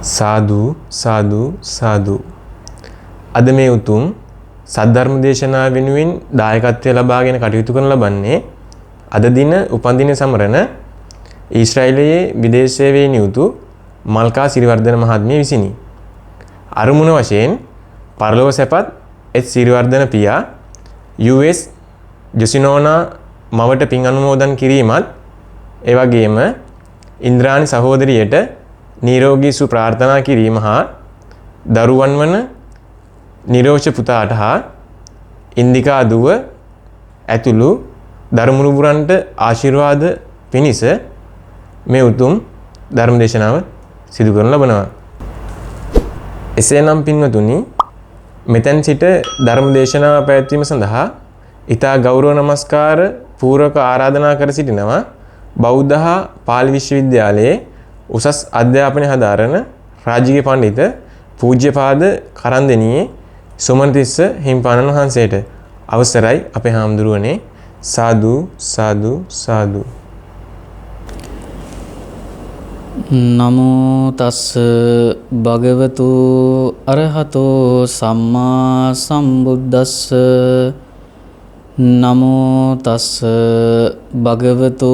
සාදු සාදු සාදු. අද මේ උතුම් සද්ධර්ම දේශනා වෙනුවෙන් දායකත්වය ලබාගෙන කටයුතු කරන ලබන්නේ අද දින උපන්දින සමරන ඊශ්‍රායලයේ විදේශ සේවයේ නියුතු මල්කා සිරිවර්ධන මහත්මිය විසිනි. අරමුණ වශයෙන් පරලොව සැපත් සිරිවර්ධන පියා US ජොසිනෝනා මවට පින් අනුමෝදන් කිරීමත් ඒ වගේම ඉන්ද්‍රාණි සහෝදරියට නිරෝගී සුව ප්‍රාර්ථනා කිරීම හා දරුවන් වන නිරෝෂ පුතාට හා ඉන්දිකා දුව ඇතුළු ධර්මමුරුවරන්ට ආශිර්වාද පිණිස මේ උතුම් ධර්ම දේශනාව සිදු කරන ලබනවා. එසේනම් පින්වතුනි, මෙතෙන් සිට ධර්ම දේශනාව පැවැත්වීම සඳහා ඊතා ගෞරව නමස්කාර පූර්වක ආරාධනා කර සිටිනවා බෞද්ධ හා පාලි විශ්වවිද්‍යාලයේ උසස් අධ්‍යාපනය හදාරන රාජකීය පඬිත පූජ්‍යපාද කරන්දෙනියේ සුමනතිස්ස හිමිපාණන් වහන්සේට. අවසරයි අපේ හාමුදුරුවනේ. සාදු සාදු සාදු. නමෝ තස්ස භගවතු අරහතෝ සම්මා සම්බුද්දස්ස. නමෝ තස්ස භගවතු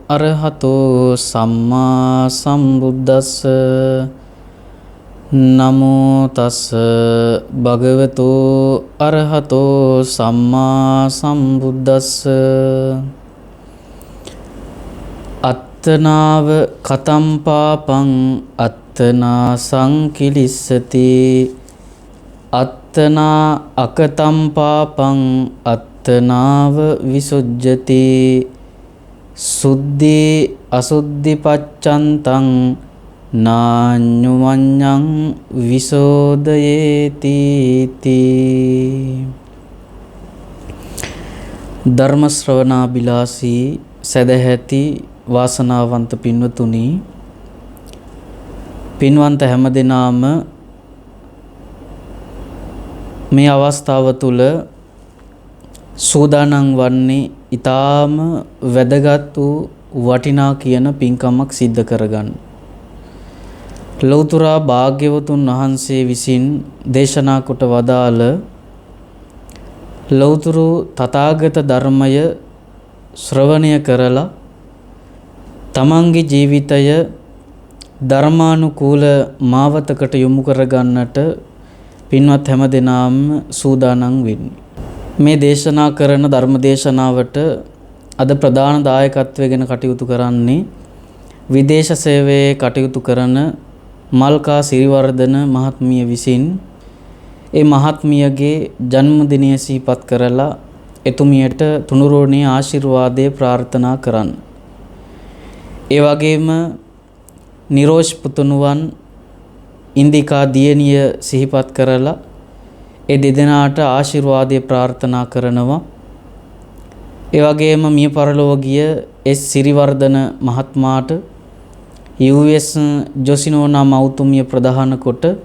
අරහතෝ සම්මා සම්බුද්දස්ස. නමෝ තස්ස භගවතු අරහතෝ සම්මා සම්බුද්දස්ස. අත්තනාව කතම් පාපං අත්තනා සංකිලිස්සති. අත්තනා අකතම් පාපං අත්තනාව විසුජ්ජති. සුද්ධි අසුද්ධි පච්චන්තං නාඤ්ඤුමඤ්ඤං විසෝදයේති තී. ධර්ම ශ්‍රවණාබිලාසී සදැහැති වාසනාවන්ත පින්වතුනි, පින්වන්ත හැමදෙනාම මේ අවස්ථාව තුළ සූදානම් වන්නේ ඊටාම වැදගත් වූ වටිනා කියන පින්කමක් සිද්ධ කරගන්න. ලෞතර භාග්‍යවතුන් වහන්සේ විසින් දේශනා කොට වදාළ ලෞතර තථාගත ධර්මය ශ්‍රවණය කරලා තමන්ගේ ජීවිතය ධර්මානුකූල මාවතකට යොමු කරගන්නට පින්වත් හැමදෙනාම සූදානම් වෙන්නේ. මේ දේශනා කරන ධර්ම දේශනාවට අද ප්‍රධාන දායකත්වයෙන් කටයුතු කරන්නේ විදේශ සේවයේ කටයුතු කරන මල්කා සිරිවර්ධන මහත්මිය විසින් ඒ මහත්මියගේ ජන්මදිනය සිහිපත් කරලා එතුමියට තුනුරුවනේ ආශිර්වාදය ප්‍රාර්ථනා කරන්න. ඒ වගේම නිරෝෂ් පුතුණුවන් ඉන්දිකා දියණිය සිහිපත් කරලා ඒ දෙදෙනාට ආශිර්වාදය ප්‍රාර්ථනා කරනවා. ඒ වගේම මිය පරලොව ගිය එස් සිරිවර්ධන මහත්මයාට US ජොසිනෝනා මෞතුමිය ප්‍රදාන කොට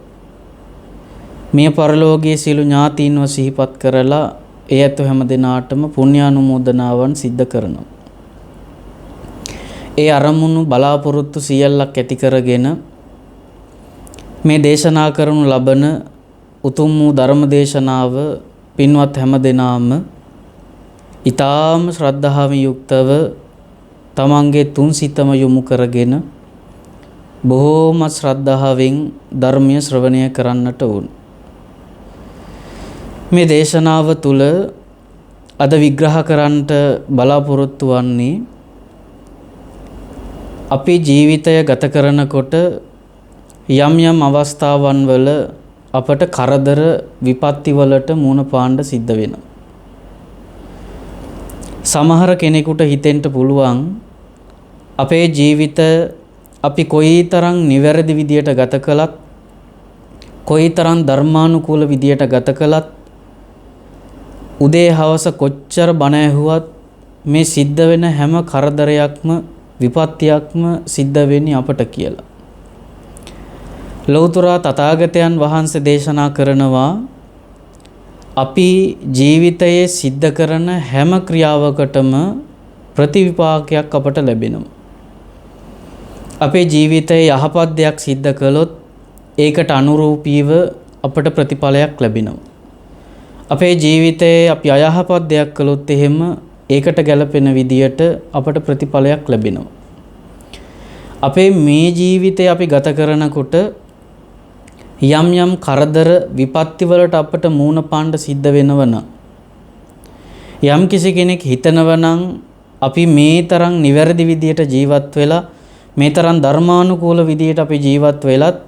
මිය පරලෝකයේ සියලු ඥාතීන්ව සිහිපත් කරලා ඒ ඇත හැම දිනාටම පුණ්‍යානුමෝදනාවන් සිද්ධ කරනවා. ඒ අරමුණු බලාපොරොත්තු සියල්ලක් ඇති කරගෙන මේ දේශනා කරනු ලබන උතුම් වූ ධර්ම දේශනාව පින්වත් හැම දිනාම ඊ타ම ශ්‍රද්ධාවෙන් යුක්තව තමන්ගේ තුන් සිතම යොමු කරගෙන බොහෝම ශ්‍රද්ධාවෙන් ධර්මය ශ්‍රවණය කරන්නට ඕන. මේ දේශනාව තුළ අද විග්‍රහ කරන්නට බලාපොරොත්තු වන්නේ අපේ ජීවිතය ගත කරනකොට යම් යම් අවස්ථාවන් වල අපට කරදර විපත්ති වලට මුහුණ පාන්න සිද්ධ වෙනවා. සමහර කෙනෙකුට හිතෙන්න පුළුවන් අපේ ජීවිත අපි කොයිතරම් නිවැරදි විදියට ගත කළත්, කොයිතරම් ධර්මානුකූල විදියට ගත කළත්, උදේ හවස කොච්චර බණ ඇහුවත් මේ සිද්ධ වෙන හැම කරදරයක්ම විපත්තියක්ම සිද්ධ වෙන්නේ අපට කියලා. ලෞතර තථාගතයන් වහන්සේ දේශනා කරනවා අපි ජීවිතයේ සිද්ධ කරන හැම ක්‍රියාවකටම ප්‍රතිවිපාකයක් අපට ලැබෙනවා. අපේ ජීවිතයේ යහපත් දෙයක් සිද්ධ කළොත් ඒකට අනුරූපීව අපට ප්‍රතිඵලයක් ලැබෙනවා. අපේ ජීවිතයේ අපි අයහපත් දෙයක් කළොත් එහෙම ඒකට ගැලපෙන විදියට අපට ප්‍රතිඵලයක් ලැබෙනවා. අපේ මේ ජීවිතය අපි ගත කරනකොට යම් යම් කරදර විපත්ති වලට අපට මූණ පාන්න සිද්ධ වෙනවනම් යම් කිසි කෙනෙක් හිතනවනම් අපි මේ තරම් නිවැරදි විදියට ජීවත් වෙලා මේ තරම් ධර්මානුකූල විදියට අපි ජීවත් වෙලත්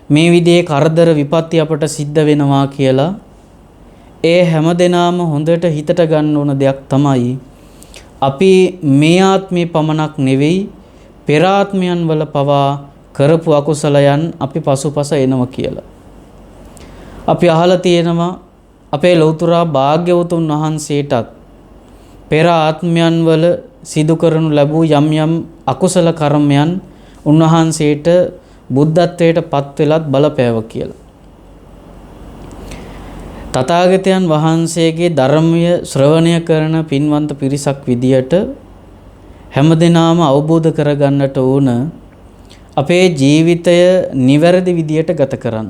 මේ විදිහේ කරදර විපත්ති අපට සිද්ධ වෙනවා කියලා ඒ හැමදෙනාම හොඳට හිතට ගන්න ඕන දෙයක් තමයි අපි මේ ආත්මේ පමණක් නෙවෙයි පෙර ආත්මයන් වල පවා කරපු අකුසලයන් අපි පසුපස එනවා කියලා. අපි අහලා තියෙනවා අපේ ලෞතර භාග්‍යවතුන් වහන්සේටත් පෙර ආත්මයන් වල සිදු කරනු ලැබූ යම් යම් අකුසල කර්මයන් උන්වහන්සේට බුද්ධත්වයට පත් වෙලත් බලපෑව කියලා. තථාගතයන් වහන්සේගේ ධර්මය ශ්‍රවණය කරන පින්වන්ත පිරිසක් විදියට හැමදෙනාම අවබෝධ කරගන්නට ඕන අපේ ජීවිතය නිවැරදි විදියට ගත කරන්න.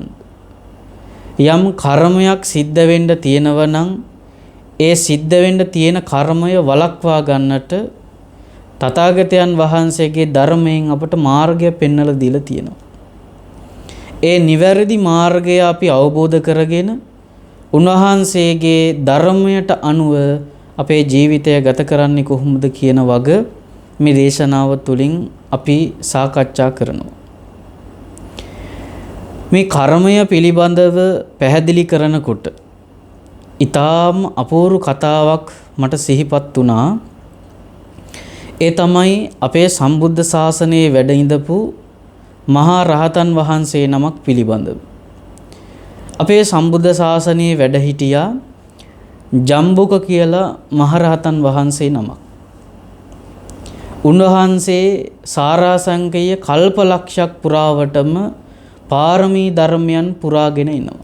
යම් කර්මයක් සිද්ධ වෙන්න තියෙනවා නම් ඒ සිද්ධ වෙන්න තියෙන කර්මය වළක්වා ගන්නට තථාගතයන් වහන්සේගේ ධර්මයෙන් අපට මාර්ගය පෙන්වලා දීලා තියෙනවා. ඒ නිවැරදි මාර්ගය අපි අවබෝධ කරගෙන උන්වහන්සේගේ ධර්මයට අනුව අපේ ජීවිතය ගත කරන්නේ කොහොමද කියන වග මේ දේශනාව තුළින් අපි සාකච්ඡා කරනවා. මේ කර්මය පිළිබඳව පැහැදිලි කරනකොට ඊටාම් අපූර්ව කතාවක් මට සිහිපත් වුණා. ඒ තමයි අපේ සම්බුද්ධ ශාසනයේ වැඩ ඉඳපු මහා රහතන් වහන්සේ නමක් පිළිබඳව. අපේ සම්බුද්ධ ශාසනයේ වැඩ හිටියා ජම්බුක කියලා මහරහතන් වහන්සේ නමක්. උන්වහන්සේ සාරාසංකේය කල්ප ලක්ෂයක් පුරාවටම පාරමී ධර්මයන් පුරාගෙන ඉනවා.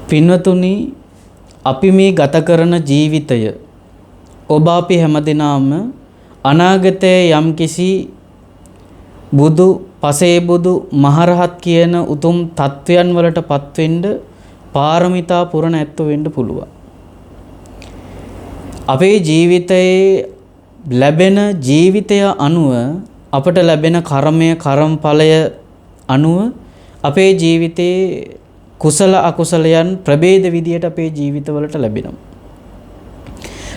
පින්වතුනි, අපි මේ ගත කරන ජීවිතය ඔබ අපි හැමදෙනාම අනාගතයේ යම්කිසි බුදු පසේ බුදු මහරහත් කියන උතුම් තත්වයන් වලට පත්වෙන්න පාරමිතා පුරණ ඇත්තෝ වෙන්න පුළුවන්. අපේ ජීවිතයේ ලැබෙන ජීවිතය අනුව අපට ලැබෙන කර්මය කර්මඵලය අනුව අපේ ජීවිතයේ කුසල අකුසලයන් ප්‍රභේද විදියට අපේ ජීවිතවලට ලැබෙනවා.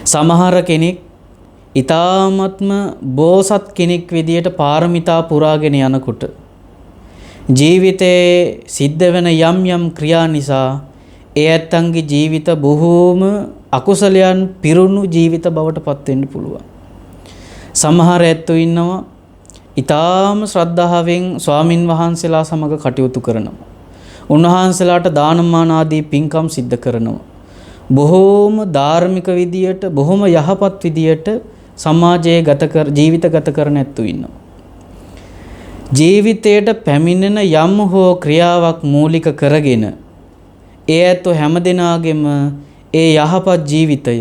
සමහර කෙනෙක් ඊ타ත්ම බෝසත් කෙනෙක් විදියට පාරමිතා පුරාගෙන යනකොට ජීවිතයේ සිද්ධ වෙන යම් යම් ක්‍රියා නිසා ඒ ඇත්තන්ගේ ජීවිත බොහෝම අකුසලයන් පිරුණු ජීවිත බවට පත් වෙන්න පුළුවන්. සමහර ඇත්තෝ ඉන්නවා ඊ타ම ශ්‍රද්ධාවෙන් ස්වාමින් වහන්සේලා සමග කටයුතු කරනවා. උන්වහන්සේලාට දානමාන ආදී පින්කම් සිද්ධ කරනවා. බොහෝම ධාර්මික විදියට බොහොම යහපත් විදියට සමාජයේ ජීවිත ගත කරන ඇත්තෝ ඉන්නවා. ජීවිතයට පැමිණෙන යම් හෝ ක්‍රියාවක් මූලික කරගෙන ඒ ඇත්තෝ හැමදෙනාගේම ඒ යහපත් ජීවිතය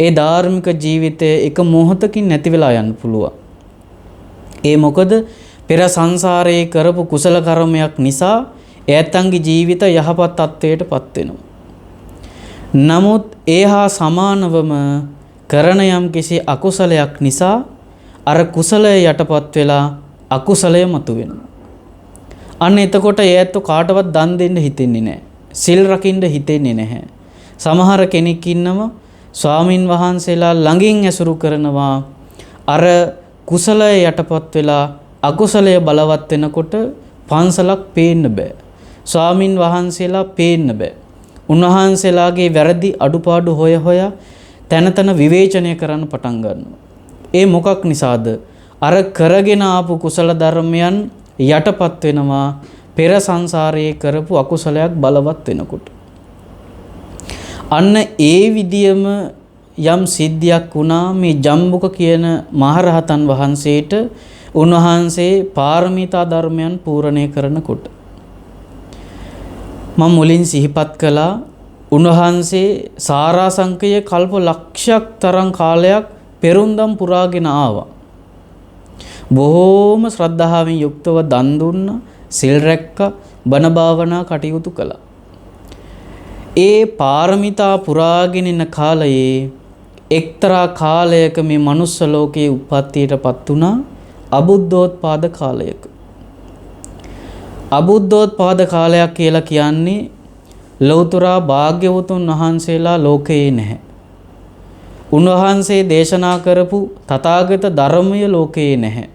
ඒ ධාර්මික ජීවිතය එක මොහොතකින් නැති වෙලා යන්න පුළුවන්. ඒ මොකද පෙර සංසාරයේ කරපු කුසල කර්මයක් නිසා ඒ ඇත්තන්ගේ ජීවිත යහපත් තත්වයට පත් වෙනවා. නමුත් ඒ හා සමානවම කරන යම් කිසි අකුසලයක් නිසා අර කුසලය යටපත් වෙලා අකුසලය මතුවෙනවා. අන්න එතකොට ඒ ඇත්තෝ කාටවත් දන් දෙන්න හිතෙන්නේ නැහැ. සිල් රකින්න හිතෙන්නේ නැහැ. සමහර කෙනෙක් ඉන්නවා ස්වාමින් වහන්සේලා ළඟින් ඇසුරු කරනවා අර කුසලය යටපත් වෙලා අකුසලය බලවත් වෙනකොට පන්සලක් පේන්න බෑ. ස්වාමින් වහන්සේලා පේන්න බෑ. උන්වහන්සේලාගේ වැරදි අඩුපාඩු හොය තන තන විවේචනය කරන්න පටන් ගන්නවා. ඒ මොකක් නිසාද? අර කරගෙන ආපු කුසල ධර්මයන් යටපත් වෙනවා පෙර සංසාරයේ කරපු අකුසලයක් බලවත් වෙනකොට. අන්න ඒ විදියම යම් සිද්ධියක් වුණා මේ ජම්බුක කියන මහරහතන් වහන්සේට. උන්වහන්සේ පාරමිතා ධර්මයන් පූර්ණය කරනකොට මම මුලින් සිහිපත් කළා උන්වහන්සේ සාරාසංකේය කල්ප ලක්ෂයක් තරම් කාලයක් පෙරුම්දම් පුරාගෙන ආවා. බොහෝම ශ්‍රද්ධාවෙන් යුක්තව දන් දුන්නා, සිල් රැක්කා, බණ භාවනා කටයුතු කළා. ඒ පාරමිතා පුරාගෙන ඉන්න කාලයේ එක්තරා කාලයක මේ මනුස්ස ලෝකයේ උප්පත්තියටපත් වුණා අබුද්ධෝත්පාද කාලයක. අබුද්ධෝත්පාද කාලයක් කියලා කියන්නේ ලෞතර භාග්‍යවතුන් වහන්සේලා ලෝකයේ නැහැ. උන්වහන්සේ දේශනා කරපු තථාගත ධර්මය ලෝකයේ නැහැ.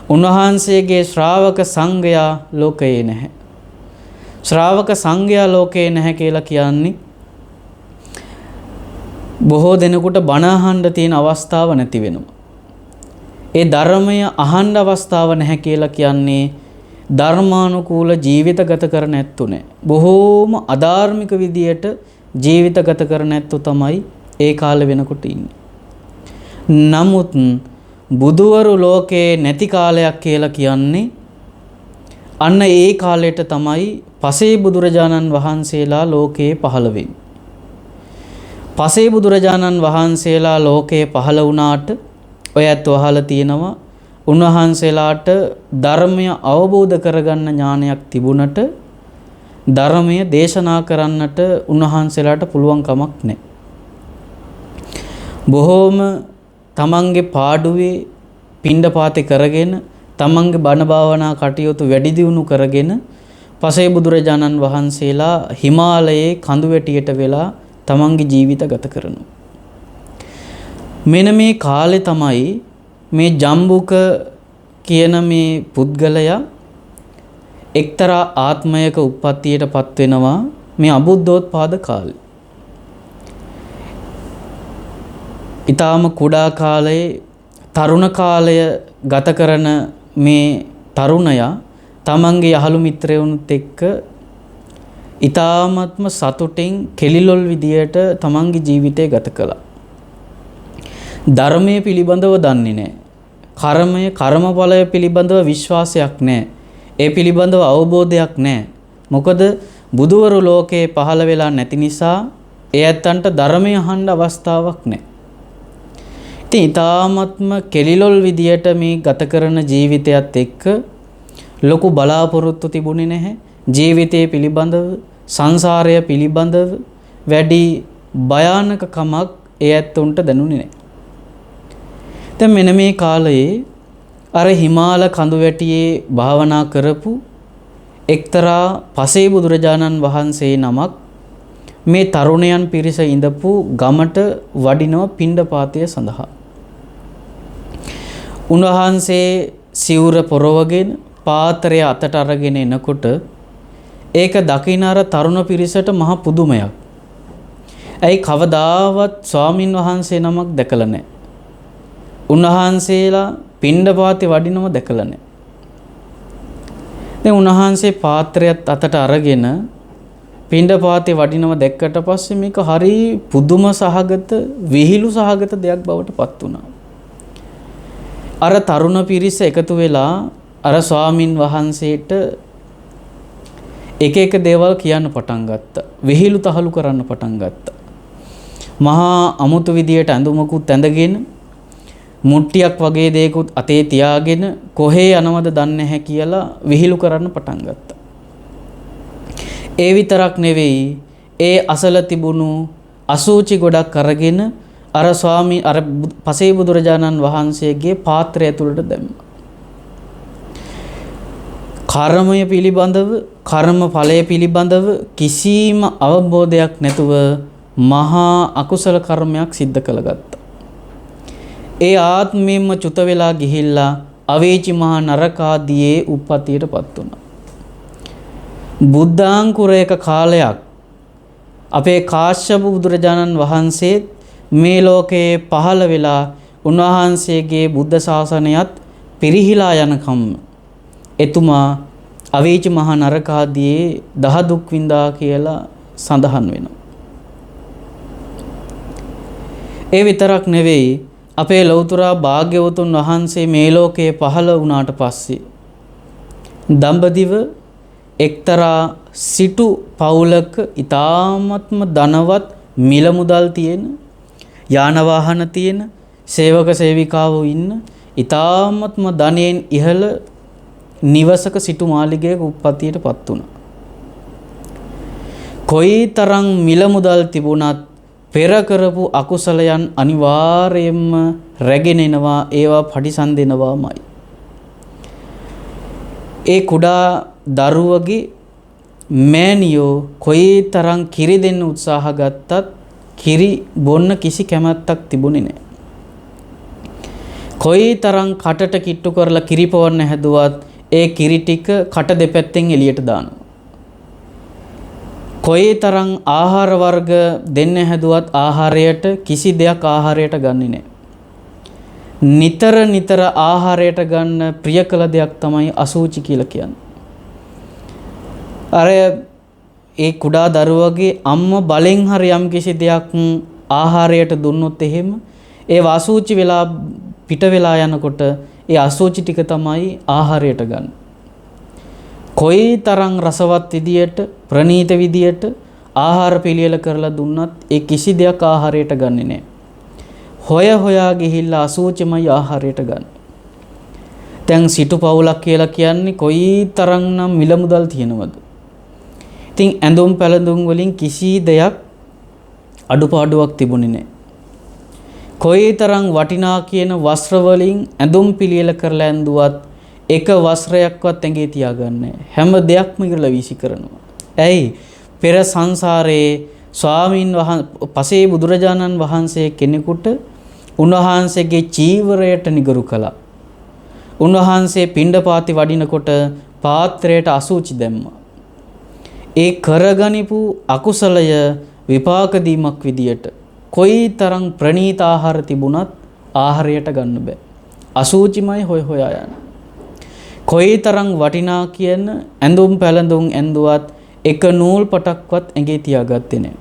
උන්වහන්සේගේ ශ්‍රාවක සංඝයා ලෝකයේ නැහැ. ශ්‍රාවක සංඝයා ලෝකයේ නැහැ කියලා කියන්නේ බොහෝ දෙනෙකුට බණ අහන්න තියෙන අවස්ථාව නැති වෙනවා. ඒ ධර්මය අහන්න අවස්ථාව නැහැ කියලා කියන්නේ ධර්මානුකූල ජීවිත ගත කරන ඇත්තු නැහැ. බොහෝම අධාර්මික විදියට ජීවිත ගත කරන ඇත්තු තමයි ඒ කාලේ වෙනකොට ඉන්නේ. නමුත් බුදුවරු ලෝකේ නැති කාලයක් කියලා කියන්නේ අන්න ඒ කාලයට තමයි පසේ බුදුරජාණන් වහන්සේලා ලෝකේ පහළ වෙන්නේ. පසේ බුදුරජාණන් වහන්සේලා ලෝකේ පහළ වුණාට ඔයත් අහලා තියෙනවා උන්වහන්සේලාට ධර්මය අවබෝධ කරගන්න ඥානයක් තිබුණට ධර්මය දේශනා කරන්නට උන්වහන්සේලාට පුළුවන් කමක් නැහැ. බොහෝම තමන්ගේ පාඩුවේ පිණ්ඩපාතේ කරගෙන තමන්ගේ බණ භාවනා කටයුතු වැඩි දියුණු කරගෙන පසේ බුදුරජාණන් වහන්සේලා හිමාලයේ කඳු වැටියට වෙලා තමන්ගේ ජීවිත ගත කරනවා. මෙන්න මේ කාලේ තමයි මේ ජම්බුක කියන මේ පුද්ගලයා එක්තරා ආත්මයක උප්පත්තියටපත් වෙනවා මේ අබුද්ධෝත්පාද කාලේ. ඊටාම කුඩා කාලයේ තරුණ කාලය ගත කරන මේ තරුණයා තමන්ගේ යහළු මිත්‍රයොනුත් එක්ක ඊ타ත්ම සතුටින් කෙලිලොල් විදියට තමන්ගේ ජීවිතය ගත කළා. ධර්මයේ පිළිබඳව දන්නේ නැහැ. කර්මය කර්මඵලය පිළිබඳව විශ්වාසයක් නැහැ. ඒ පිළිබඳව අවබෝධයක් නැහැ. මොකද බුදුවරු ලෝකේ පහළ වෙලා නැති නිසා ඒ ඇත්තන්ට ධර්මය අහන්න අවස්ථාවක් නැහැ. ඉතින් ඊ타ත්ම කෙලිලොල් විදියට මේ ගත කරන ජීවිතයත් එක්ක ලොකු බලාපොරොත්තු තිබුණේ නැහැ. ජීවිතය පිළිබඳව සංසාරය පිළිබඳව වැඩි භයානකකමක් ඒ ඇත්තොන්ට දැනුනේ නැහැ. දැන් මෙන්න මේ කාලයේ අර හිමාල කඳු වැටියේ භාවනා කරපු එක්තරා පසේ බුදුරජාණන් වහන්සේ නමක් මේ තරුණයන් පිරිස ඉඳපු ගමට වඩිනව පිණ්ඩපාතය සඳහා. උන්වහන්සේ සිවුර පොරවගෙන පාත්‍රය අතට අරගෙන එනකොට ඒක දකින අර තරුණ පිරිසට මහ පුදුමයක්. ඇයි කවදාවත් ස්වාමින් වහන්සේ නමක් දැකලා නැහැ. උන්වහන්සේලා පිණ්ඩපාතේ වඩිනව දැකලා නැහැ. දැන් උන්වහන්සේ පාත්‍රයත් අතට අරගෙන පිණ්ඩපාතේ වඩිනව දැක්කට පස්සේ මේක හරි පුදුම සහගත විහිළු සහගත දෙයක් බවට පත් වුණා. අර තරුණ පිරිස එකතු වෙලා අර ස්වාමින් වහන්සේට එක එක දේවල් කියන්න පටන් ගත්තා. විහිළු තහළු කරන්න පටන් ගත්තා. මහා අමුතු විදියට ඇඳුමකුත් ඇඳගෙන මුට්ටියක් වගේ දෙයකුත් අතේ තියාගෙන කොහේ යනවද දන්නේ නැහැ කියලා විහිළු කරන්න පටන් ගත්තා. ඒ විතරක් නෙවෙයි ඒ අසල තිබුණු අසූචි ගොඩක් අරගෙන අර පසේ බුදුරජාණන් වහන්සේගේ පාත්‍රය ඇතුළට දැම්මා. කර්මය පිළිබඳව කර්ම ඵලය පිළිබඳව කිසිම අවබෝධයක් නැතුව මහා අකුසල කර්මයක් සිද්ධ කළගත්තා. ඒ ආත්මයෙන්ම චුත වෙලා ගිහිල්ලා අවේචි මහා නරකාදියේ උප්පත්තියටපත් වුණා. බුද්ධාංකුරයක කාලයක් අපේ කාශ්‍යප බුදුරජාණන් වහන්සේ මේ ලෝකයේ පහළ වෙලා උන්වහන්සේගේ බුද්ධ ශාසනයත් පිරිහිලා යනකම් එතුමා අවේචි මහා නරකාදියේ දහ දුක් විඳා කියලා සඳහන් වෙනවා. ඒ විතරක් නෙවෙයි අපේ ලෞතර භාග්‍යවතුන් වහන්සේ මේ ලෝකයේ පහළ වුණාට පස්සේ දඹදිව එක්තරා සිටු පවුලක ඊ타ත්ම ධනවත් මිල මුදල් තියෙන යාන වාහන තියෙන සේවක සේවිකාවෝ ඉන්න ඊ타ත්ම ධනයෙන් ඉහළ නිවසක සිටු මාලිගයක උප්පත්තියටපත් වුණා. කොයිතරම් මිල මුදල් තිබුණත් පෙර කරපු අකුසලයන් අනිවාර්යයෙන්ම රැගෙන එනවා, ඒවා පරිසම්දෙනවාමයි. ඒ කුඩා දරුවගේ මෑණියෝ කොයිතරම් කිරි දෙන්න උත්සාහ ගත්තත් කිරි බොන්න කිසි කැමැත්තක් තිබුණේ නැහැ. කොයිතරම් කටට කිට්ටු කරලා කිරි පොවන්න හැදුවත් ඒ කිරි ටික කට දෙපැත්තෙන් එළියට දානවා. කොයිතරම් ආහාර වර්ග දෙන්න හැදුවත් ආහාරයට කිසි දෙයක් ආහාරයට ගන්නෙ නැහැ. නිතර ආහාරයට ගන්න ප්‍රිය කළ දෙයක් තමයි අසුචි කියලා කියන්නේ. අර ඒ කුඩා දරුවගේ අම්මා බලෙන් හරි යම් කිසි දෙයක් ආහාරයට දුන්නොත් එහෙම ඒ අසුචි වෙලා පිට වෙලා යනකොට ඒ අසුචි ටික තමයි ආහාරයට ගන්න. කොයිතරම් රසවත් විදියට ප්‍රණීත විදියට ආහාර පිළියෙල කරලා දුන්නත් ඒ කිසි දෙයක් ආහාරයට ගන්නෙ නැහැ. හොයා ගිහිල්ලා අසුචිමයි ආහාරයට ගන්න. දැන් සිටු පවුලක් කියලා කියන්නේ කොයිතරම්නම් මිල මුදල් තියෙනවද? ඉතින් ඇඳුම් පැළඳුම් වලින් කිසි දෙයක් අඩුපාඩුවක් තිබුණේ නැහැ. කොයිතරම් වටිනා කියන වස්ත්‍ර වලින් ඇඳුම් පිළියෙල කරලා ඇඳුවත් එක වස්ත්‍රයක්වත් ඇඟේ තියාගන්නේ නැහැ. හැම දෙයක්ම ඉරලා වීසි කරනවා. ඇයි? පෙර සංසාරේ ස්වාමීන් වහන්සේ පසේ බුදුරජාණන් වහන්සේ කෙනෙකුට උන්වහන්සේගේ චීවරයට නිගරු කළා. උන්වහන්සේ පිණ්ඩපාති වඩිනකොට පාත්‍රයට අසුචි දැම්මා. ඒ කරගනිපු අකුසලය විපාක දීමක් විදියට කොයිතරම් ප්‍රණීත ආහාර තිබුණත් ආහාරයට ගන්න බෑ. අසුචිමයි හොයා යන. කොයිතරම් වටිනා කියන ඇඳුම් පැළඳුම් ඇඳුවත් එක නූල් පටක්වත් ඇඟේ තියාගත්තේ නැහැ.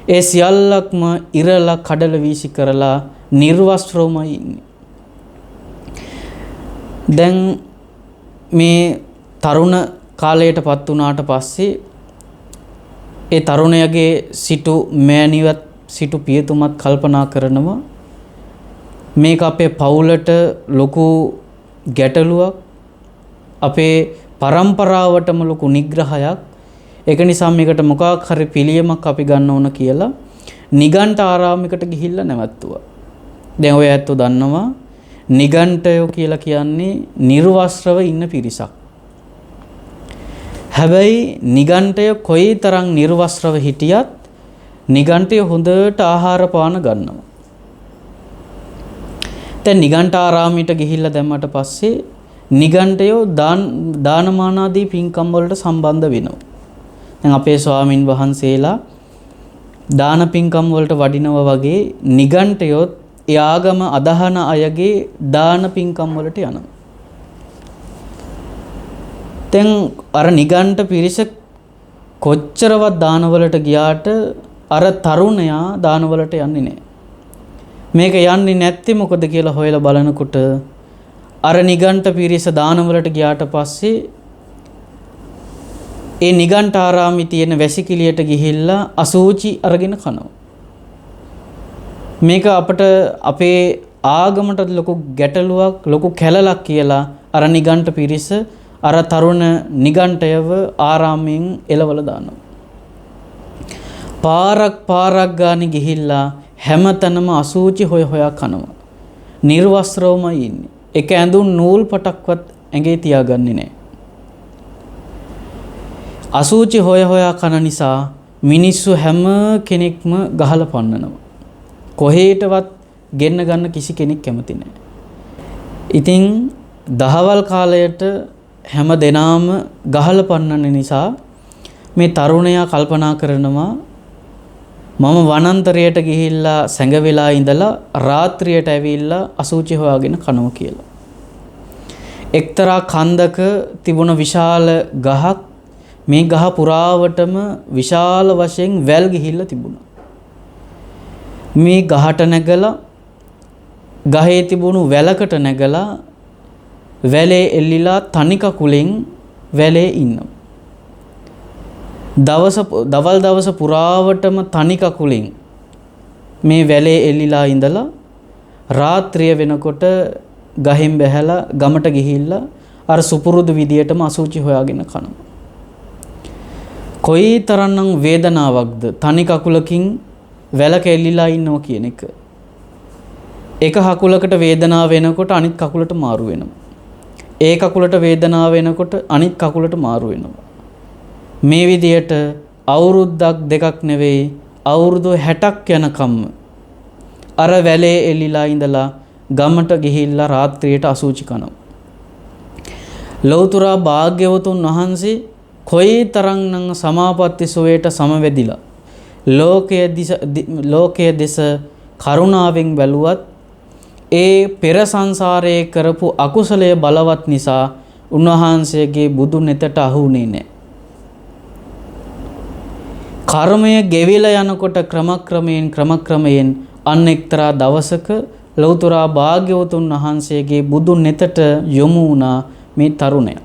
ඒ සියල්ලක්ම ඉරලා කඩල වීසි කරලා නිර්වස්ත්‍රවමයි ඉන්නේ. දැන් මේ තරුණ කාලයටපත් වුණාට පස්සේ ඒ තරුණයාගේ සිටු මෑණිවත් සිටු පියතුමත් කල්පනා කරනවා මේක අපේ පවුලට ලොකු ගැටලුවක්, අපේ පරම්පරාවටම ලොකු නිග්‍රහයක්. ඒක නිසා මේකට මොකක් හරි පිළියමක් අපි ගන්න ඕන කියලා නිගණ්ඨාරාමයකට ගිහිල්ලා නැවතුවා. දැන් ඔය ඇත්තෝ දන්නවා නිගණ්ඨයෝ කියලා කියන්නේ නිර්වස්ත්‍රව ඉන්න පිරිසක්. හැබැයි නිගණ්ඨය කොයිතරම් නිර්වස්ත්‍රව හිටියත් නිගණ්ඨය හොඳට ආහාර පාන ගන්නවා. දැන් නිගණ්ඨාරාමයට ගිහිල්ලා දැම්මට පස්සේ නිගණ්ඨයෝ දානමාන ආදී පින්කම් වලට සම්බන්ධ වෙනවා. දැන් අපේ ස්වාමින් වහන්සේලා දාන පින්කම් වලට වඩිනවා වගේ නිගණ්ඨයොත් ඒ ආගම අදහන අයගේ දාන පින්කම් වලට යනවා. දැන් අර නිගණ්ඨ පිරිස කොච්චරවත් දානවලට ගියාට අර තරුණයා දානවලට යන්නේ නැහැ. මේක යන්නේ නැත්තේ මොකද කියලා හොයලා බලනකොට අර නිගණ්ඨ පිරිස දානවලට ගියාට පස්සේ ඒ නිගණ්ඨාරාමේ තියෙන වැසිකිළියට ගිහිල්ලා අසුචි අරගෙන කනවා. මේක අපට අපේ ආගමට ලොකු ගැටලුවක්, ලොකු කැලලක් කියලා අර නිගණ්ඨ පිරිස අර තරුණ නිගණ්ඨයව ආරාමයෙන් එලවලා දානවා. පාරක් ගානේ ගිහිල්ලා හැමතැනම අසුචි හොයා කනවා. නිර්වස්ත්‍රවමයි ඉන්නේ. එක ඇඳුම් නූල් පටක්වත් ඇඟේ තියාගන්නේ නැහැ. අසුචි හොයා කන නිසා මිනිස්සු හැම කෙනෙක්ම ගහලා පන්නනවා. කොහෙටවත් ගෙන්න ගන්න කිසි කෙනෙක් කැමති නැහැ. ඉතින් දහවල් කාලයට හැම දෙනාම ගහලා පන්නන නිසා මේ තරුණයා කල්පනා කරනවා මම වනාන්තරයට ගිහිල්ලා සැඟවෙලා ඉඳලා රාත්‍රියට ඇවිල්ලා අසුචි හොයාගෙන කනවා කියලා. එක්තරා කන්දක තිබුණ විශාල ගහක්, මේ ගහ පුරාවටම විශාල වශයෙන් වැල් ගිහිල්ලා තිබුණා. මේ ගහට නැගලා ගහේ තිබුණු වැලකට නැගලා වැලේ එල්ලිලා තනි කකුලෙන් වැලේ ඉන්නවා. දවල් දවස පුරාවටම තනි කකුලෙන් මේ වැලේ එල්ලිලා ඉඳලා රාත්‍රිය වෙනකොට ගහෙන් බැහැලා ගමට ගිහිල්ලා අර සුපුරුදු විදියටම අසුචි හොයාගෙන කනවා. කොයි තරම්නම් වේදනාවක්ද තනි කකුලකින් වැල කෙල්ලිලා ඉන්නවා කියන එක. එක කකුලකට වේදනාව වෙනකොට අනිත් කකුලට මාරු වෙනවා. ඒ කකුලට වේදනාව වෙනකොට අනිත් කකුලට මාරු වෙනවා. මේ විදියට අවුරුද්දක් දෙකක් නෙවෙයි අවුරුදු 60ක් යනකම් අර වැලේ එල්ලිලා ඉඳලා ගමට ගිහිල්ලා රාත්‍රියට අසුචි කනවා. ලෞතර භාග්‍යවතුන් වහන්සේ කොයි තරම්නම් සමාපatti සෝයට සමවැදිලා ලෝකයේ දෙස කරුණාවෙන් බැලුවත් ඒ පෙර සංසාරයේ කරපු අකුසලය බලවත් නිසා උන්වහන්සේගේ බුදු නෙතට අහුුනේ නැහැ. කර්මය ගෙවිලා යනකොට ක්‍රමක්‍රමයෙන් අන්න එක්තරා දවසක ලෞතර භාග්‍යවතුන් වහන්සේගේ බුදු නෙතට යොමු වුණා මේ තරුණයා.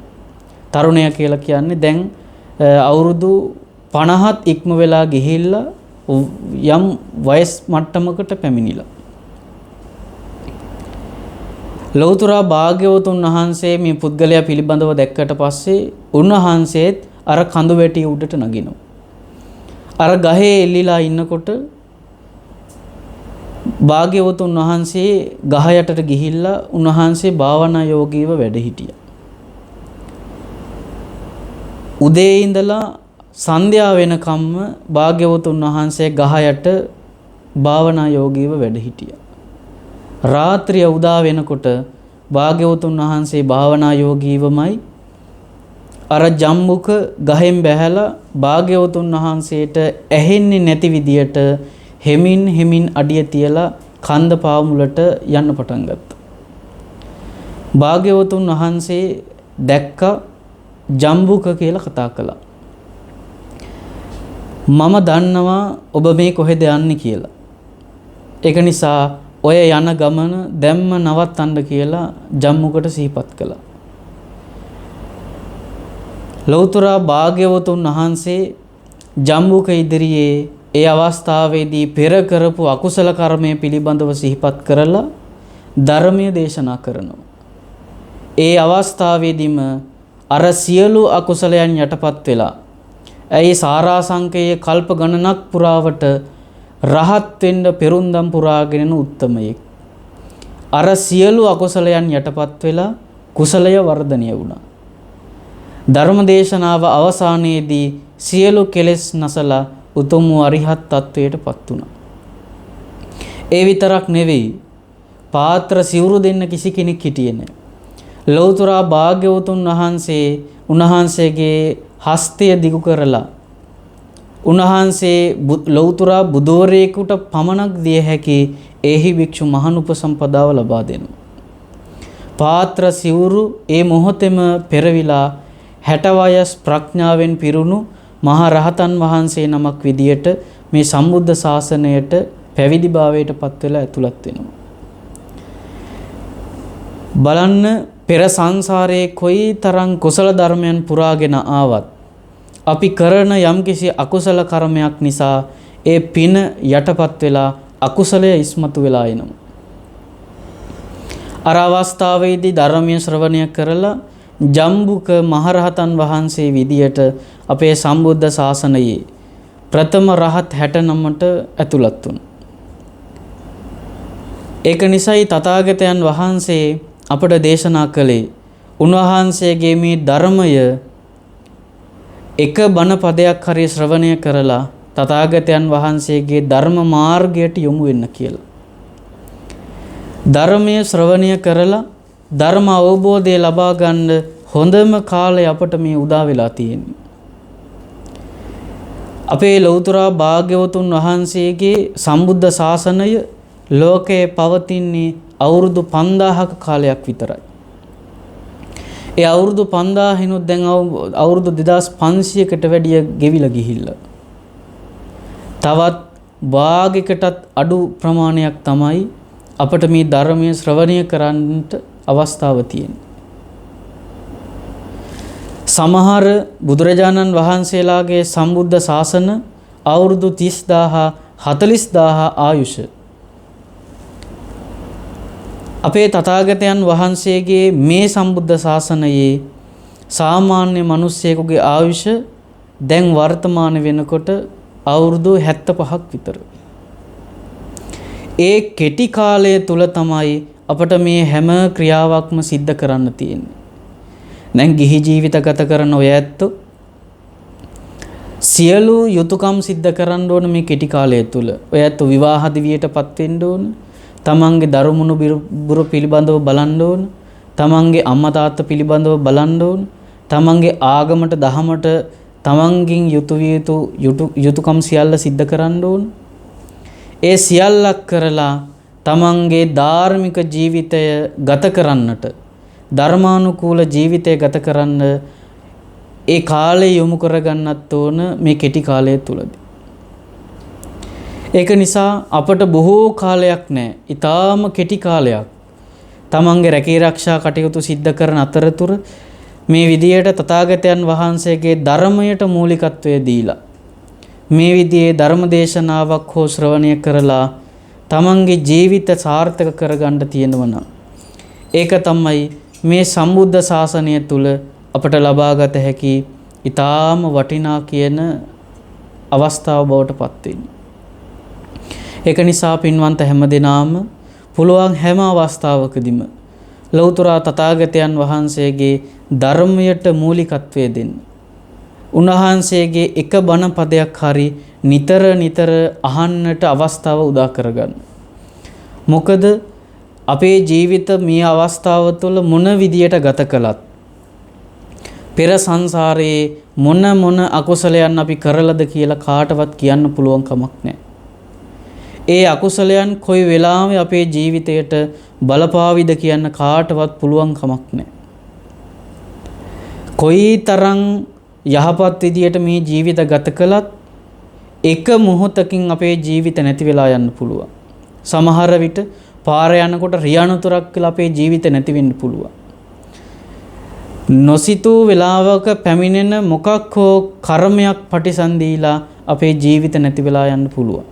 තරුණයා කියලා කියන්නේ දැන් අවුරුදු 50ත් ඉක්ම වෙලා ගිහිල්ලා යම් වයස් මට්ටමකට පැමිණිලා. ලෞතර භාග්‍යවතුන් වහන්සේ මේ පුද්ගලයා පිළිබඳව දැක්කට පස්සේ උන්වහන්සේත් අර කඳු වැටි උඩට නගිනවා. අර ගහේ එල්ලිලා ඉන්නකොට භාග්‍යවතුන් වහන්සේ ගහ යටට ගිහිල්ලා උන්වහන්සේ භාවනා යෝගීව වැඩ හිටියා. උදේ ඉඳලා සන්ධ්‍යා වෙනකම්ම භාග්‍යවතුන් වහන්සේ ගහ යට භාවනා යෝගීව වැඩ හිටියා. රාත්‍රිය උදා වෙනකොට භාග්‍යවතුන් වහන්සේ භාවනා යෝගීවමයි අර ජම්බුක ගහෙන් බැහැලා භාග්‍යවතුන් වහන්සේට ඇහෙන්නේ නැති විදියට හෙමින් අඩිය තියලා කන්ද පාමුලට යන්න පටන් ගත්තා. භාග්‍යවතුන් වහන්සේ දැක්ක ජම්බුක කියලා කතා කළා. මම දන්නවා ඔබ මේ කොහෙද යන්නේ කියලා. ඒක නිසා ඔය යන ගමන දැම්ම නවත්තන්න කියලා ජම්බුකට සිහිපත් කළා. ලෞතර භාග්‍යවතුන් වහන්සේ ජම්බුක ඉදිරියේ ඒ අවස්ථාවේදී පෙර කරපු අකුසල කර්මය පිළිබඳව සිහිපත් කරලා ධර්මය දේශනා කරනවා. ඒ අවස්ථාවේදීම අර සියලු අකුසලයන් යටපත් වෙලා ඇයි සාරාංශකයේ කල්ප ගණනක් පුරාවට රහත් වෙන්න පෙරුම්දම් පුරාගෙන උත්තමයෙක්. අර සියලු අකුසලයන් යටපත් වෙලා කුසලය වර්ධනය වුණා. ධර්ම දේශනාව අවසානයේදී සියලු කෙලෙස් නැසලා උතුම් අරිහත් තත්වයට පත් වුණා. ඒ විතරක් නෙවෙයි පාත්‍ර සිවුරු දෙන්න කිසි කෙනෙක් හිටියේ නැහැ. ලෞතර භාග්‍යවතුන් වහන්සේ උන්වහන්සේගේ හස්තය දිගු කරලා උන්වහන්සේ ලෞතර බුදවරයෙකුට පමණක් දිය හැකි ඒහි භික්ෂු මහානුපසම්පදාව ලබා දෙනවා. පාත්‍ර සිවුරු ඒ මොහොතේම පෙරවිලා 60 වයස් ප්‍රඥාවෙන් පිරුණු මහා රහතන් වහන්සේ නමක් විදියට මේ සම්බුද්ධ ශාසනයට පැවිදි භාවයට පත් වෙලා ඇතුළත් වෙනවා. බලන්න පෙර සංසාරයේ කොයි තරම් කුසල ධර්මයන් පුරාගෙන ආවත් අපි කරන යම්කිසි අකුසල කර්මයක් නිසා ඒ පින යටපත් වෙලා අකුසලය ඉස්මතු වෙලා එනවා. අර අවස්ථාවේදී ධර්මයේ ශ්‍රවණය කරලා ජම්බුක මහරහතන් වහන්සේ විදියට අපේ සම්බුද්ධ ශාසනයේ ප්‍රථම රහත් 69ට ඇතුළත් වුණා. ඒක නිසායි තථාගතයන් වහන්සේ අපට දේශනා කළේ උන්වහන්සේගේ මේ ධර්මය එක බණ පදයක් හරි ශ්‍රවණය කරලා තථාගතයන් වහන්සේගේ ධර්ම මාර්ගයට යොමු වෙන්න කියලා. ධර්මයේ ශ්‍රවණය කරලා ධර්ම අවබෝධය ලබා ගන්න හොඳම කාලය අපට මේ උදා වෙලා තියෙන්නේ. අපේ ලෞතර භාග්‍යවතුන් වහන්සේගේ සම්බුද්ධ ශාසනය ලෝකයේ පවතින්නේ අවුරුදු 5000ක කාලයක් විතරයි. ඒ අවුරුදු 5000 දැන් අවුරුදු 2500කට වැඩිය ගෙවිලා ගිහිල්ලා. තවත් භාගයකටත් අඩු ප්‍රමාණයක් තමයි අපට මේ ධර්මයේ ශ්‍රවණය කරන්නට අවස්ථාව තියෙන්නේ. සමහර බුදුරජාණන් වහන්සේලාගේ සම්බුද්ධ ශාසන අවුරුදු 30000 40000 ආයුෂ. අපේ තථාගතයන් වහන්සේගේ මේ සම්බුද්ධ ශාසනයේ සාමාන්‍ය මිනිස්සෙකුගේ ආයුෂ දැන් වර්තමාන වෙනකොට අවුරුදු 75ක් විතර. ඒ කෙටි කාලය තුල තමයි අපට මේ හැම ක්‍රියාවක්ම සිද්ධ කරන්න තියෙන්නේ. දැන් ගිහි ජීවිත ගත කරන ඔය ඇත්තෝ සියලු යුතුයකම් සිද්ධ කරන්න ඕන මේ කෙටි කාලය තුල. ඔය ඇත්තෝ විවාහ දිවියටපත් වෙන්න ඕන. තමන්ගේ දරුමුණු බුරු පිළිබඳව බලන්න ඕන. තමන්ගේ අම්මා තාත්තා පිළිබඳව බලන්න ඕන. තමන්ගේ ආගමට දහමට තමන්ගෙන් යුතුයකම් සියල්ල සිද්ධ කරන්න ඕන. ඒ සියල්ලක් කරලා තමන්ගේ ධාර්මික ජීවිතය ගත කරන්නට ධර්මානුකූල ජීවිතය ගත කරන්න ඒ කාලය යොමු කරගන්නත් ඕන මේ කෙටි කාලය තුලදී. ඒක නිසා අපට බොහෝ කාලයක් නැහැ. ඊටාම කෙටි කාලයක් තමන්ගේ රැකී ආරක්ෂා කටයුතු සිද්ධ කරන අතරතුර මේ විදියට තථාගතයන් වහන්සේගේ ධර්මයට මූලිකත්වය දීලා මේ විදිහේ ධර්ම දේශනාවක් හෝ ශ්‍රවණය කරලා තමන්ගේ ජීවිත සාර්ථක කරගන්න තියෙනවා. ඒක තමයි මේ සම්බුද්ධ ශාසනය තුල අපට ලබාගත හැකි ඊටාම වටිනා කියන අවස්ථාව බවට පත් වෙන්නේ. ඒක නිසා පින්වන්ත හැමදෙනාම පුළුවන් හැම අවස්ථාවකදීම ලෞතර තථාගතයන් වහන්සේගේ ධර්මයට මූලිකත්වය දෙන්න. උන්වහන්සේගේ එක බණ පදයක් හරි නිතර අහන්නට අවස්ථාව උදා කරගන්න. මොකද අපේ ජීවිත මේ අවස්ථාව තුළ මොන විදියට ගත කළත් පෙර සංසාරයේ මොන අකුසලයන් අපි කරලද කියලා කාටවත් කියන්න පුළුවන් කමක් නැහැ. ඒ අකුසලයන් කොයි වෙලාවෙ අපේ ජීවිතයට බලපාවිද කියන්න කාටවත් පුළුවන් කමක් නැහැ. කොයි තරම් යහපත් විදියට මේ ජීවිත ගත කළත් එක මොහොතකින් අපේ ජීවිත නැති වෙලා යන්න පුළුවන්. සමහර විට පාර යනකොට රියනුතරක් කියලා අපේ ජීවිත නැති වෙන්න පුළුවන්. නොසිතූ වෙලාවක පැමිණෙන මොකක් හෝ කර්මයක් පටිසන්ධීලා අපේ ජීවිත නැති වෙලා යන්න පුළුවන්.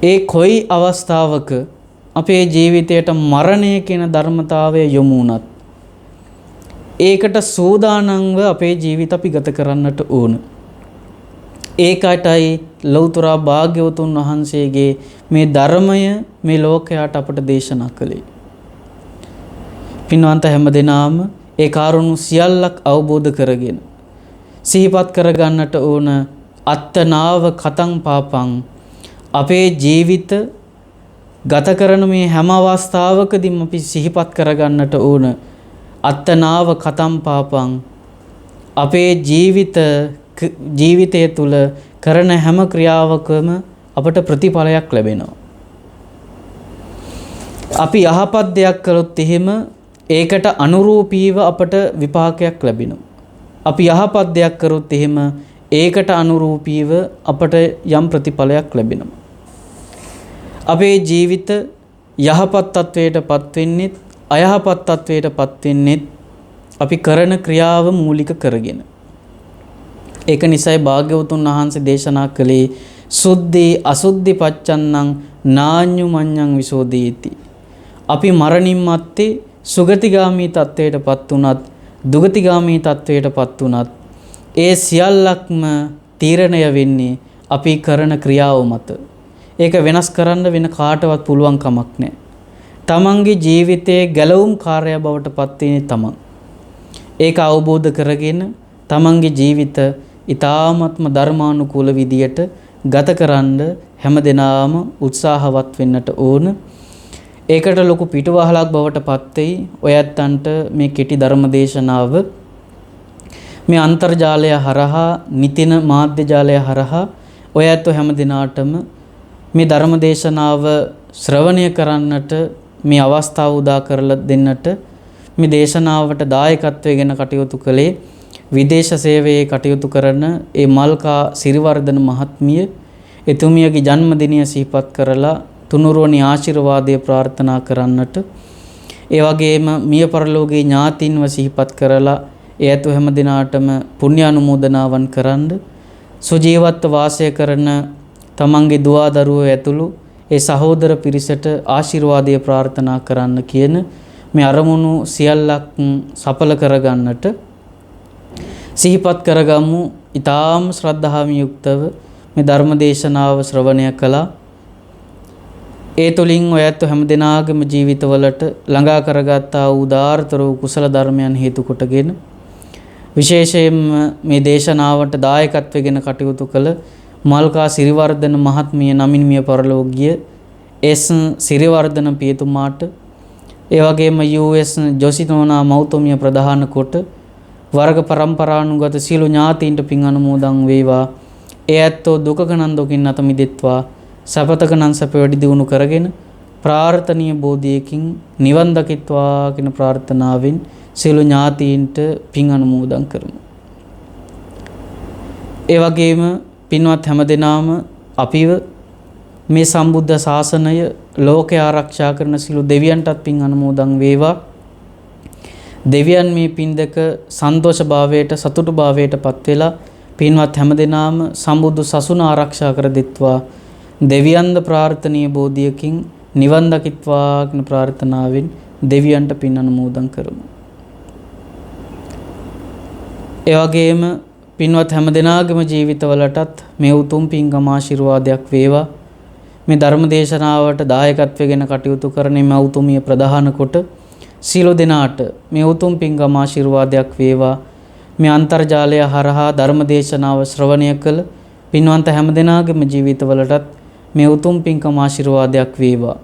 ඒ කොයි අවස්ථාවක අපේ ජීවිතයට මරණය කියන ධර්මතාවය යොමු වුණත් ඒකට සූදානම්ව අපේ ජීවිත අපි ගත කරන්නට ඕන. ඒකටයි ලෞතර භාග්‍යවතුන් වහන්සේගේ මේ ධර්මය මේ ලෝකයට අපට දේශනා කළේ. පින්වන්ත හැමදෙනාම ඒ කාරුණු සියල්ලක් අවබෝධ කරගෙන සිහිපත් කරගන්නට ඕන. අත්තනාව කතං පාපං, අපේ ජීවිත ගත කරන මේ හැම අවස්ථාවකදීම අපි සිහිපත් කරගන්නට ඕන. අත්තනාව කතං පාපං, අපේ ජීවිතය තුළ කරන හැම ක්‍රියාවකම අපට ප්‍රතිඵලයක් ලැබෙනවා. අපි යහපත් දෙයක් කළොත් එහෙම ඒකට අනුරූපීව අපට විපාකයක් ලැබෙනවා. අපි යහපත් දෙයක් කරොත් එහෙම ඒකට අනුරූපීව අපට යම් ප්‍රතිඵලයක් ලැබෙනවා. අපේ ජීවිත යහපත් තත්වයට පත් වෙන්නේ අයහපත් තත්වයට පත් වෙන්නේ අපි කරන ක්‍රියාව මූලික කරගෙන. ඒක නිසායි භාග්‍යවතුන් වහන්සේ දේශනා කළේ සුද්ධි අසුද්ධි පච්චන්නං නාඤ්ඤු මඤ්ඤං විසෝදීති. අපි මරණින් මත්තේ සුගතිගාමී තත්වයට පත් වුණත් දුගතිගාමී තත්වයට පත් වුණත් ඒ සියල්ලක්ම තීරණය වෙන්නේ අපි කරන ක්‍රියාව මත. ඒක වෙනස් කරන්න වෙන කාටවත් පුළුවන් කමක් නැහැ. තමන්ගේ ජීවිතයේ ගැලවුම් කාර්යය බවට පත් වෙන්නේ තමන්. ඒක අවබෝධ කරගෙන තමන්ගේ ජීවිත ඊ타ත්ම ධර්මානුකූල විදියට ගතකරන්න හැමදෙනාම උත්සාහවත් වෙන්නට ඕන. ඒකට ලොකු පිටුවහලක් බවට පත් වෙයි ඔය ඇත්තන්ට මේ කෙටි ධර්ම දේශනාව මේ අන්තර්ජාලය හරහා නිතින මාධ්‍ය ජාලය හරහා ඔය ඇත්තෝ හැමදිනාටම මේ ධර්ම දේශනාව ශ්‍රවණය කරන්නට මේ අවස්ථාව උදා කරලා දෙන්නට මේ දේශනාවට දායකත්වයෙන් කටයුතු කළේ විදේශ සේවයේ කටයුතු කරන ඒ මල්කා සිරිවර්ධන මහත්මිය. එතුමියගේ ජන්මදිනය සිහිපත් කරලා තුනුරුවනි ආශිර්වාදය ප්‍රාර්ථනා කරන්නට, ඒ වගේම මිය පරලෝකීය ඥාතින්ව සිහිපත් කරලා ඒ ඇතු හැම දිනාටම පුණ්‍ය අනුමෝදනාවන් කරන්න, සුජීවත්ව වාසය කරන තමන්ගේ දුවා දරුවෝ ඇතුළු ඒ සහෝදර පිරිසට ආශිර්වාදය ප්‍රාර්ථනා කරන්න කියන මේ අරමුණු සියල්ලක් සඵල කරගන්නට සිහිපත් කරගමු. ඊ타ම් ශ්‍රද්ධාවෙන් යුක්තව මේ ධර්ම දේශනාව ශ්‍රවණය කළා. ඒ තුලින් ඔයත් හැම දිනාගම ජීවිතවලට ළඟා කරගත්තා වූ උදාාරතර වූ කුසල ධර්මයන් හේතු කොටගෙන විශේෂයෙන්ම මේ දේශනාවට දායකත්වයෙන් කටයුතු කළ මල්කා සිරිවර්ධන මහත්මිය නමින් මිය පරලොව ගිය එස් සිරිවර්ධන පියතුමාට ඒ වගේම යූ.එස්. ජොසිනෝනා මෞතුමිය ප්‍රධාන කොට වර්ග පරම්පරානුගත සියලු ඥාතීන්ට පින් අනුමෝදන් වේවා. ඒ ඇත්තෝ දුකක නම් දුකින් අත මිදෙත්වා, සපතක නම් සප වැඩි දියුණු කරගෙන ප්‍රාර්ථනීය බෝධියකින් නිවන් දකිත්වා කියන ප්‍රාර්ථනාවෙන් සියලු ඥාතීන්ට පින් අනුමෝදන් කරමු. ඒ වගේම පින්වත් හැමදෙනාම අපිව මේ සම්බුද්ධ ශාසනය ලෝකේ ආරක්ෂා කරන සියලු දෙවියන්ටත් පින් අනුමෝදන් වේවා. දෙවියන් මේ පින් දෙක සන්තෝෂ භාවයට සතුටු භාවයට පත් වෙලා පින්වත් හැමදෙනාම සම්බුදු සසුන ආරක්ෂා කර දෙත්වා. දෙවියන්ද ප්‍රාර්ථනීය බෝධියකින් නිවන් දකිත්වා කියන ප්‍රාර්ථනාවෙන් දෙවියන්ට පින් අනුමෝදන් කරමු. ඒ වගේම පින්වත් හැමදෙනාගේම ජීවිතවලටත් මේ උතුම් පින්කම ආශිර්වාදයක් වේවා. මේ ධර්ම දේශනාවට දායකත්වයෙන් කටයුතු කරන මේ උතුමිය ප්‍රධාන කොට සීල දෙනාට මේ උතුම් පින්කම ආශිර්වාදයක් වේවා. මේ අන්තර්ජාලය හරහා ධර්ම දේශනාව ශ්‍රවණය කළ පින්වන්ත හැමදෙනාගේම ජීවිතවලටත් මේ උතුම් පින්කම ආශිර්වාදයක් වේවා.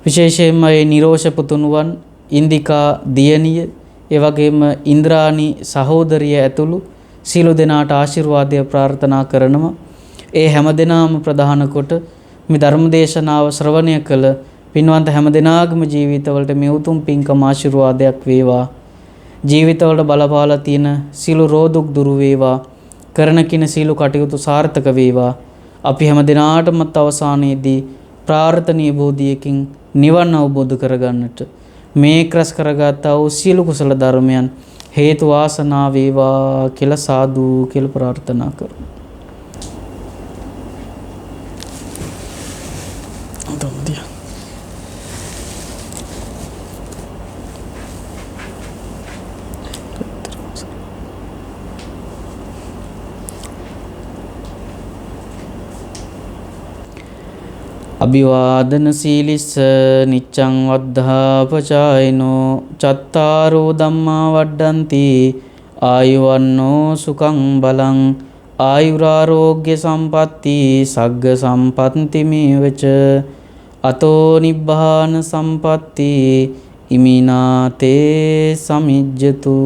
විශේෂයෙන්ම මේ නිරෝෂ පුතුණුවන් ඉන්දිකා දියණිය ඒ වගේම ඉන්ද්‍රාණි සහෝදරිය ඇතුළු සීල දෙනාට ආශිර්වාදය ප්‍රාර්ථනා කරනවා. ඒ හැමදෙනාම ප්‍රධාන කොට මේ ධර්ම දේශනාව ශ්‍රවණය කළ පින්වන්ත හැමදෙනාගේම ජීවිතවලට මේ උතුම් පින්කම ආශිර්වාදයක් වේවා. ජීවිතවලට බලපාලා තියෙන සීල රෝදුක් දුරු වේවා. කරන කින සීල කටයුතු සාර්ථක වේවා. අපි හැමදෙනාටම අවසානයේදී ප්‍රාර්ථනීය බෝධියකින් නිවන් අවබෝධ කරගන්නට මේ ක්‍රස් කරගත්තා වූ සීල කුසල ධර්මයන් හේතු වාසනා වේවා කියලා සාදු කියලා ප්‍රාර්ථනා කරමු. අභිවාදන සීලිස්ස නිච්ඡං වද්ධාපචායිනෝ චත්තාරෝ ධම්මා වඩ්ඩಂತಿ ආයුවන්නෝ සුඛං බලං ආයුරාෝග්‍ය සම්පatti සග්ග සම්පatti මේවච අතෝ නිබ්බාන සම්පatti ඉමිනාතේ සමිජ්ජතු.